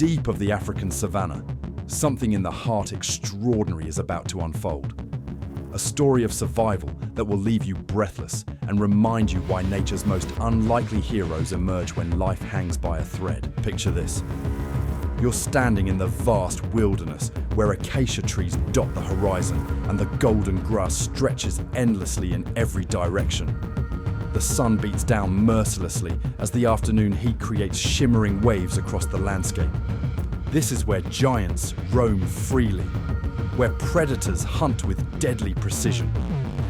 deep of the African savannah, something in the heart extraordinary is about to unfold. A story of survival that will leave you breathless and remind you why nature's most unlikely heroes emerge when life hangs by a thread. Picture this. You're standing in the vast wilderness where acacia trees dot the horizon and the golden grass stretches endlessly in every direction. The sun beats down mercilessly as the afternoon heat creates shimmering waves across the landscape. This is where giants roam freely, where predators hunt with deadly precision,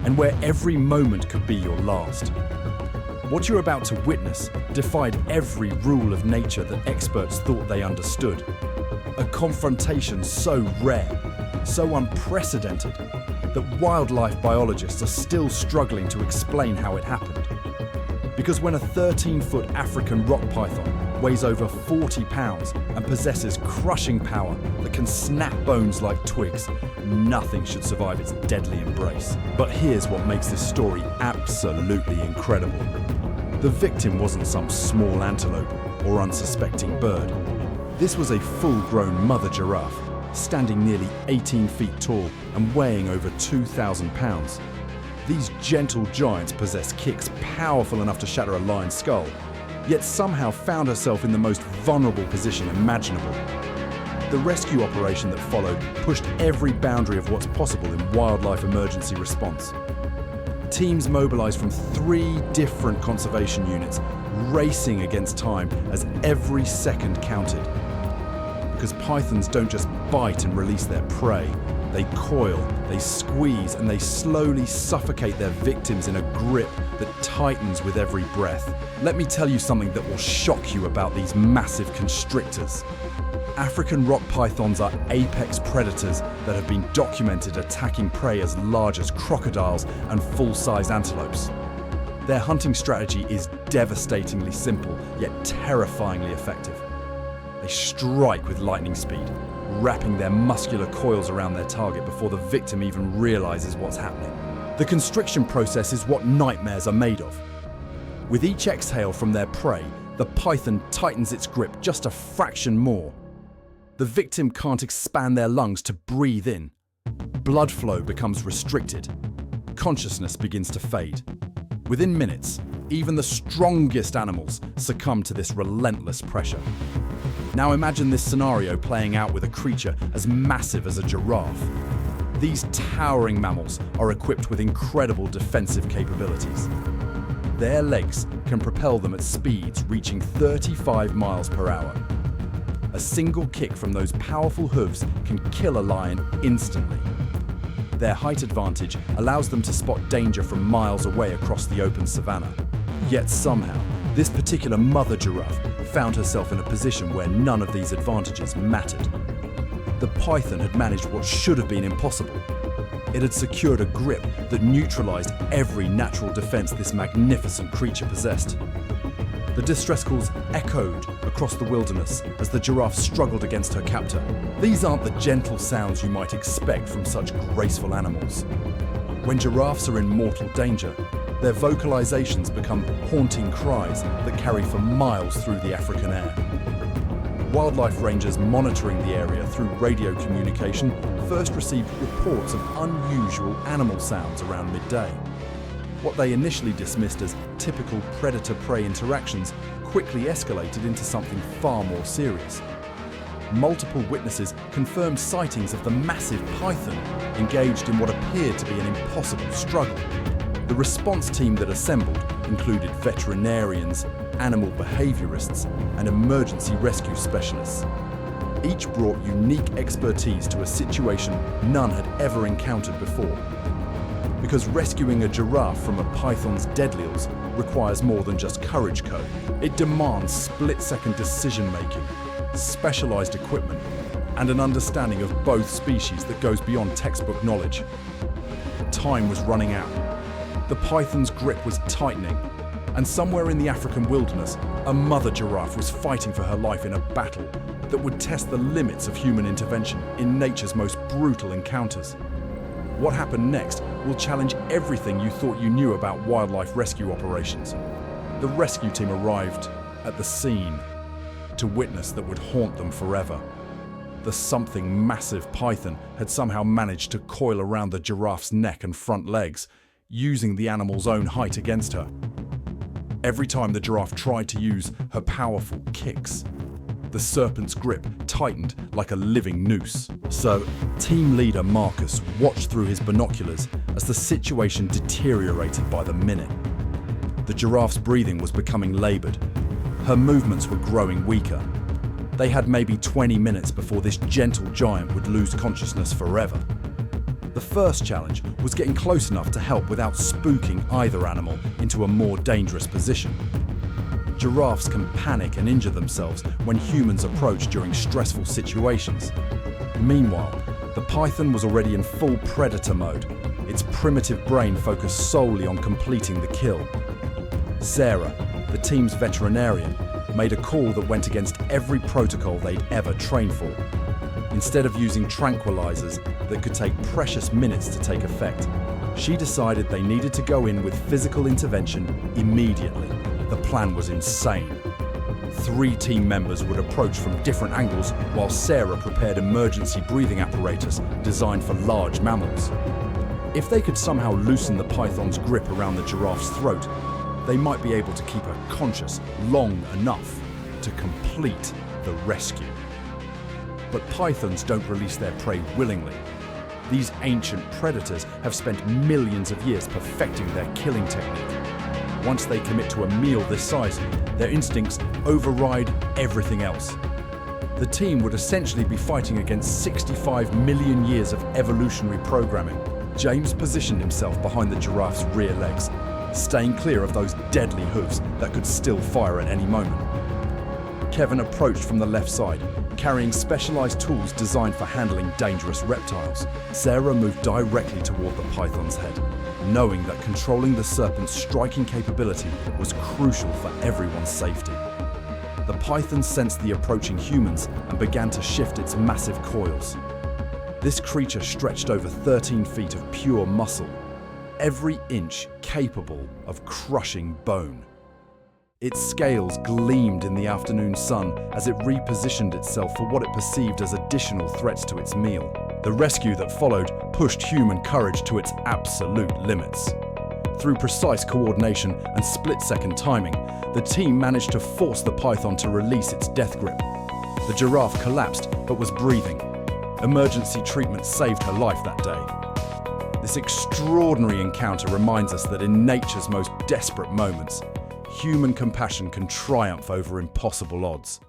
and where every moment could be your last. What you're about to witness defied every rule of nature that experts thought they understood. A confrontation so rare, so unprecedented, that wildlife biologists are still struggling to explain how it happened. Because when a 13-foot African rock python weighs over 40 pounds and possesses crushing power that can snap bones like twigs, nothing should survive its deadly embrace. But here's what makes this story absolutely incredible. The victim wasn't some small antelope or unsuspecting bird. This was a full-grown mother giraffe, standing nearly 18 feet tall and weighing over 2,000 pounds. These gentle giants possess kicks powerful enough to shatter a lion's skull, yet somehow found herself in the most vulnerable position imaginable. The rescue operation that followed pushed every boundary of what's possible in wildlife emergency response. Teams mobilized from 3 different conservation units, racing against time as every second counted. Because pythons don't just bite and release their prey. They coil, they squeeze, and they slowly suffocate their victims in a grip that tightens with every breath. Let me tell you something that will shock you about these massive constrictors. African rock pythons are apex predators that have been documented attacking prey as large as crocodiles and full-size antelopes. Their hunting strategy is devastatingly simple, yet terrifyingly effective. They strike with lightning speed, wrapping their muscular coils around their target before the victim even realizes what's happening. The constriction process is what nightmares are made of. With each exhale from their prey, the python tightens its grip just a fraction more. The victim can't expand their lungs to breathe in. Blood flow becomes restricted. Consciousness begins to fade. Within minutes, even the strongest animals succumb to this relentless pressure. Now imagine this scenario playing out with a creature as massive as a giraffe. These towering mammals are equipped with incredible defensive capabilities. Their legs can propel them at speeds reaching 35 miles per hour. A single kick from those powerful hooves can kill a lion instantly. Their height advantage allows them to spot danger from miles away across the open savannah. Yet somehow, this particular mother giraffe found herself in a position where none of these advantages mattered. The python had managed what should have been impossible. It had secured a grip that neutralized every natural defense this magnificent creature possessed. The distress calls echoed across the wilderness as the giraffe struggled against her captor. These aren't the gentle sounds you might expect from such graceful animals. When giraffes are in mortal danger, their vocalizations become haunting cries that carry for miles through the African air. Wildlife rangers monitoring the area through radio communication first received reports of unusual animal sounds around midday. What they initially dismissed as typical predator-prey interactions quickly escalated into something far more serious. Multiple witnesses confirmed sightings of the massive python engaged in what appeared to be an impossible struggle. The response team that assembled included veterinarians, animal behaviorists, and emergency rescue specialists. Each brought unique expertise to a situation none had ever encountered before. Because rescuing a giraffe from a python's deadlies requires more than just courage code. It demands split-second decision-making, specialized equipment, and an understanding of both species that goes beyond textbook knowledge. Time was running out. The python's grip was tightening, and somewhere in the African wilderness, a mother giraffe was fighting for her life in a battle that would test the limits of human intervention in nature's most brutal encounters. What happened next will challenge everything you thought you knew about wildlife rescue operations. The rescue team arrived at the scene. to witness that would haunt them forever. The something massive python had somehow managed to coil around the giraffe's neck and front legs, using the animal's own height against her. Every time the giraffe tried to use her powerful kicks, the serpent's grip tightened like a living noose. So, team leader Marcus watched through his binoculars as the situation deteriorated by the minute. The giraffe's breathing was becoming labored. Her movements were growing weaker. They had maybe 20 minutes before this gentle giant would lose consciousness forever. The first challenge was getting close enough to help without spooking either animal into a more dangerous position. Giraffes can panic and injure themselves when humans approach during stressful situations. Meanwhile, the python was already in full predator mode, its primitive brain focused solely on completing the kill. Sarah, the team's veterinarian, made a call that went against every protocol they'd ever trained for. Instead of using tranquilizers that could take precious minutes to take effect, she decided they needed to go in with physical intervention immediately. The plan was insane. 3 team members would approach from different angles while Sarah prepared emergency breathing apparatus designed for large mammals. If they could somehow loosen the python's grip around the giraffe's throat, they might be able to keep her conscious long enough to complete the rescue. But pythons don't release their prey willingly. These ancient predators have spent millions of years perfecting their killing technique. Once they commit to a meal this size, their instincts override everything else. The team would essentially be fighting against 65 million years of evolutionary programming. James positioned himself behind the giraffe's rear legs, staying clear of those deadly hooves that could still fire at any moment. Kevin approached from the left side, carrying specialized tools designed for handling dangerous reptiles. Sarah moved directly toward the python's head, knowing that controlling the serpent's striking capability was crucial for everyone's safety. The python sensed the approaching humans and began to shift its massive coils. This creature stretched over 13 feet of pure muscle, every inch capable of crushing bone. Its scales gleamed in the afternoon sun as it repositioned itself for what it perceived as additional threats to its meal. The rescue that followed pushed human courage to its absolute limits. Through precise coordination and split-second timing, the team managed to force the python to release its death grip. The giraffe collapsed but was breathing. Emergency treatment saved her life that day. This extraordinary encounter reminds us that in nature's most desperate moments, human compassion can triumph over impossible odds.